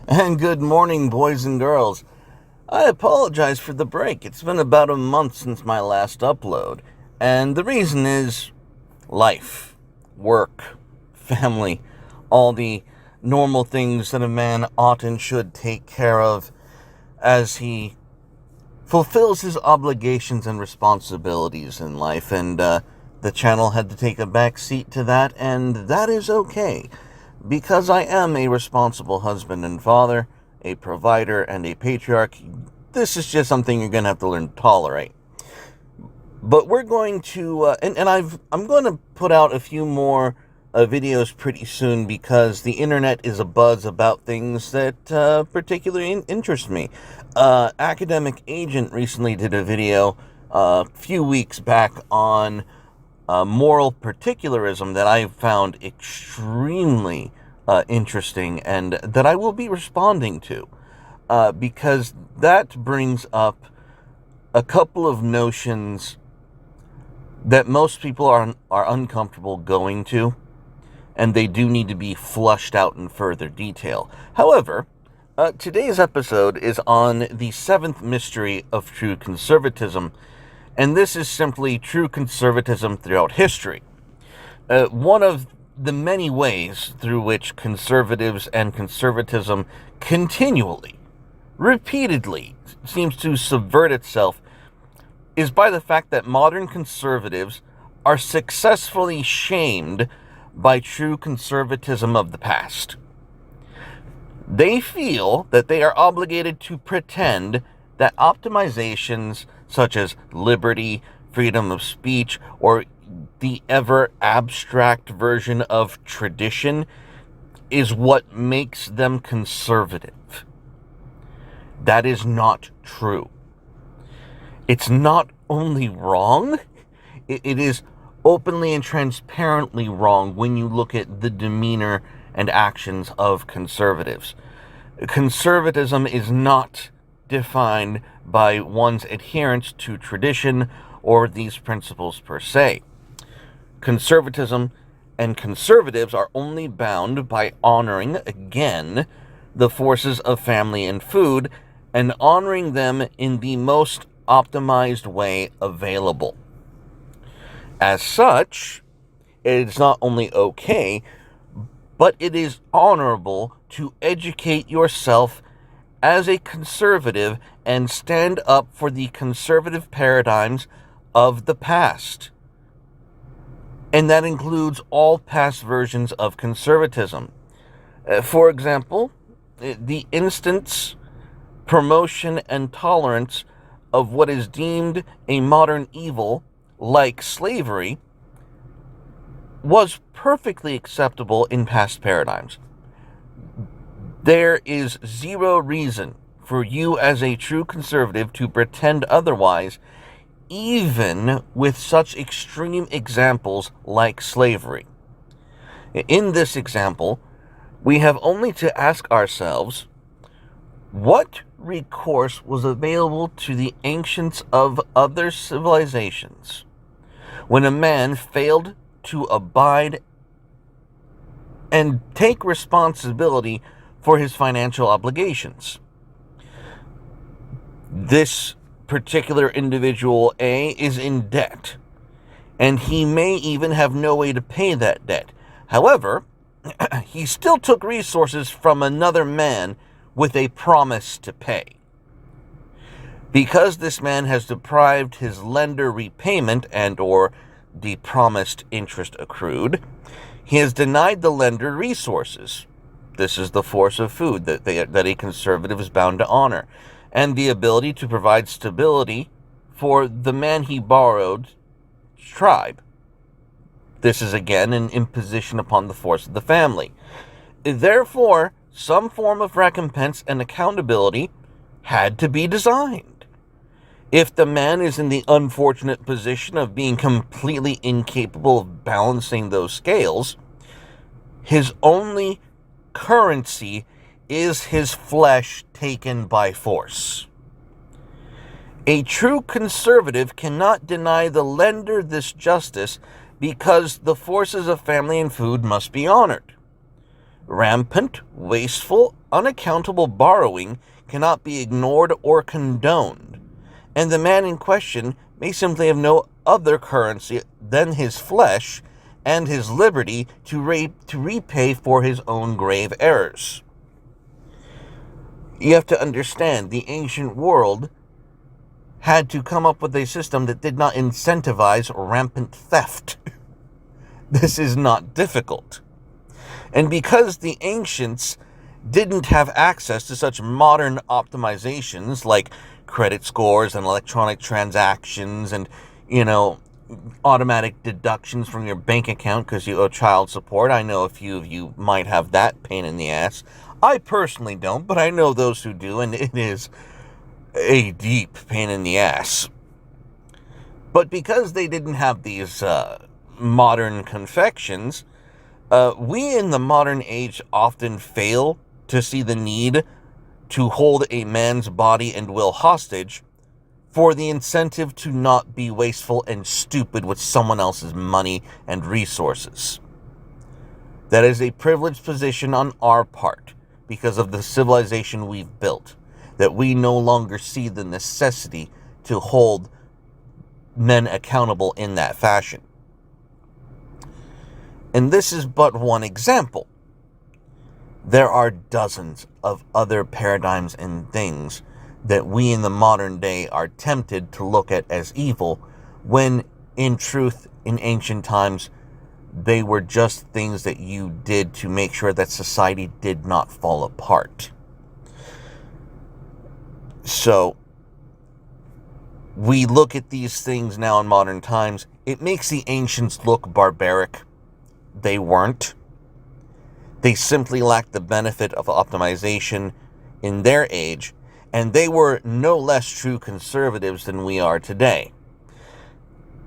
And good morning, boys and girls. I apologize for the break. It's been about a month since my last upload. And the reason is life, work, family, all the normal things that a man ought and should take care of as he fulfills his obligations and responsibilities in life. And the channel had to take a back seat to that, and that is okay. Because I am a responsible husband and father, a provider, and a patriarch, this is just something you're going to have to learn to tolerate. But we're going to, I'm going to put out a few more videos pretty soon because the internet is abuzz about things that particularly interest me. Academic Agent recently did a video a few weeks back on moral particularism that I found extremely interesting and that I will be responding to because that brings up a couple of notions that most people are uncomfortable going to, and they do need to be flushed out in further detail. However, today's episode is on the seventh mystery of true conservatism, and this is simply true conservatism throughout history. One of the many ways through which conservatives and conservatism continually, repeatedly, seems to subvert itself is by the fact that modern conservatives are successfully shamed by true conservatism of the past. They feel that they are obligated to pretend that optimizations such as liberty, freedom of speech, or the ever abstract version of tradition is what makes them conservative. That is not true. It's not only wrong, it is openly and transparently wrong when you look at the demeanor and actions of conservatives. Conservatism is not defined by one's adherence to tradition or these principles per se. Conservatism and conservatives are only bound by honoring, again, the forces of family and food and honoring them in the most optimized way available. As such, it is not only okay, but it is honorable to educate yourself as a conservative and stand up for the conservative paradigms of the past. And that includes all past versions of conservatism. For example, the instance, promotion, and tolerance of what is deemed a modern evil, like slavery, was perfectly acceptable in past paradigms. There is zero reason for you as a true conservative to pretend otherwise, even with such extreme examples like slavery. In this example, we have only to ask ourselves, what recourse was available to the ancients of other civilizations when a man failed to abide and take responsibility for his financial obligations? This particular individual A is in debt, and he may even have no way to pay that debt. However, he still took resources from another man with a promise to pay. Because this man has deprived his lender repayment and or the promised interest accrued, he has denied the lender resources. This is the force of food that a conservative is bound to honor, and the ability to provide stability for the man he borrowed tribe. This is again an imposition upon the force of the family. Therefore, some form of recompense and accountability had to be designed. If the man is in the unfortunate position of being completely incapable of balancing those scales, his only currency is his flesh taken by force. A true conservative cannot deny the lender this justice because the forces of family and food must be honored. Rampant, wasteful, unaccountable borrowing cannot be ignored or condoned, and the man in question may simply have no other currency than his flesh and his liberty to repay for his own grave errors. You have to understand, the ancient world had to come up with a system that did not incentivize rampant theft. This is not difficult. And because the ancients didn't have access to such modern optimizations like credit scores and electronic transactions and, automatic deductions from your bank account because you owe child support. I know a few of you might have that pain in the ass. I personally don't, but I know those who do, and it is a deep pain in the ass. But because they didn't have these modern confections, we in the modern age often fail to see the need to hold a man's body and will hostage for the incentive to not be wasteful and stupid with someone else's money and resources. That is a privileged position on our part because of the civilization we've built, that we no longer see the necessity to hold men accountable in that fashion. And this is but one example. There are dozens of other paradigms and things that we in the modern day are tempted to look at as evil, when in truth, in ancient times, they were just things that you did to make sure that society did not fall apart. So, we look at these things now in modern times. It makes the ancients look barbaric. They weren't. They simply lacked the benefit of optimization in their age, and they were no less true conservatives than we are today.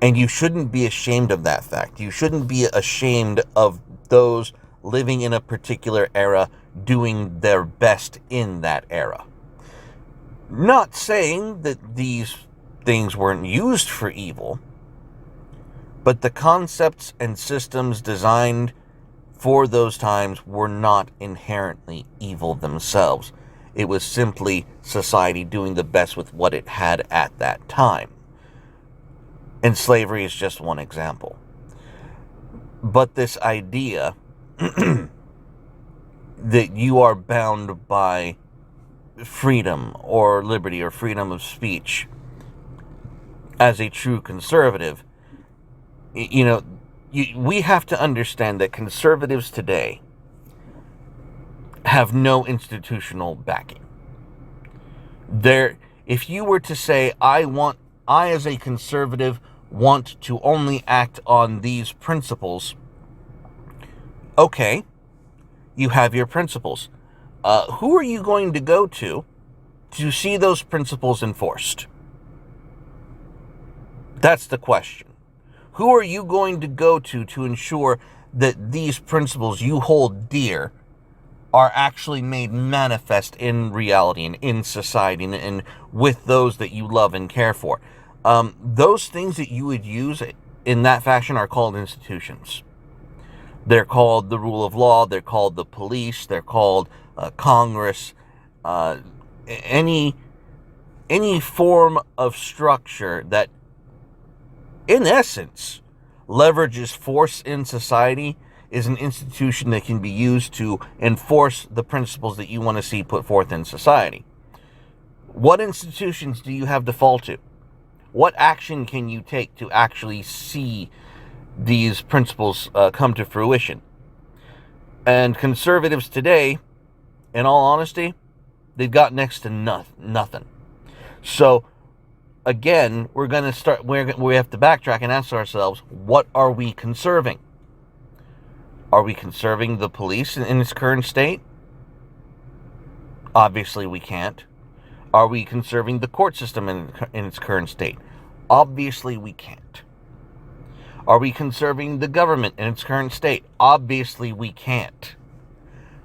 And you shouldn't be ashamed of that fact. You shouldn't be ashamed of those living in a particular era doing their best in that era. Not saying that these things weren't used for evil, but the concepts and systems designed for those times were not inherently evil themselves. It was simply society doing the best with what it had at that time. And slavery is just one example. But this idea that you are bound by freedom or liberty or freedom of speech as a true conservative, we have to understand that conservatives today have no institutional backing. If you were to say, I as a conservative want to only act on these principles, okay, you have your principles. Who are you going to go to see those principles enforced? That's the question. Who are you going to go to ensure that these principles you hold dear are actually made manifest in reality and in society and with those that you love and care for? Those things that you would use in that fashion are called institutions. They're called the rule of law. They're called the police. They're called Congress. Any form of structure that, in essence, leverages force in society is an institution that can be used to enforce the principles that you want to see put forth in society. What institutions do you have to fall to? What action can you take to actually see these principles come to fruition? And conservatives today, in all honesty, they've got next to nothing. So, again, we have to backtrack and ask ourselves, what are we conserving? Are we conserving the police in its current state? Obviously, we can't. Are we conserving the court system in its current state? Obviously, we can't. Are we conserving the government in its current state? Obviously, we can't.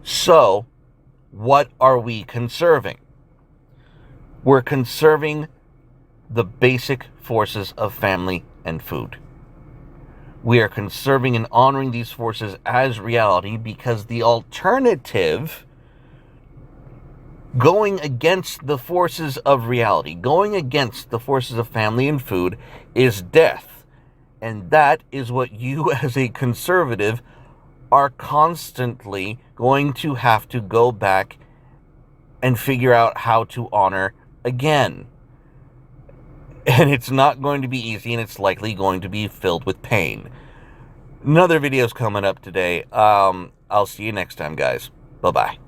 So, what are we conserving? We're conserving the basic forces of family and food. We are conserving and honoring these forces as reality, because the alternative, going against the forces of reality, going against the forces of family and food, is death. And that is what you as a conservative are constantly going to have to go back and figure out how to honor again. And it's not going to be easy, and it's likely going to be filled with pain. Another video's coming up today. I'll see you next time, guys. Bye-bye.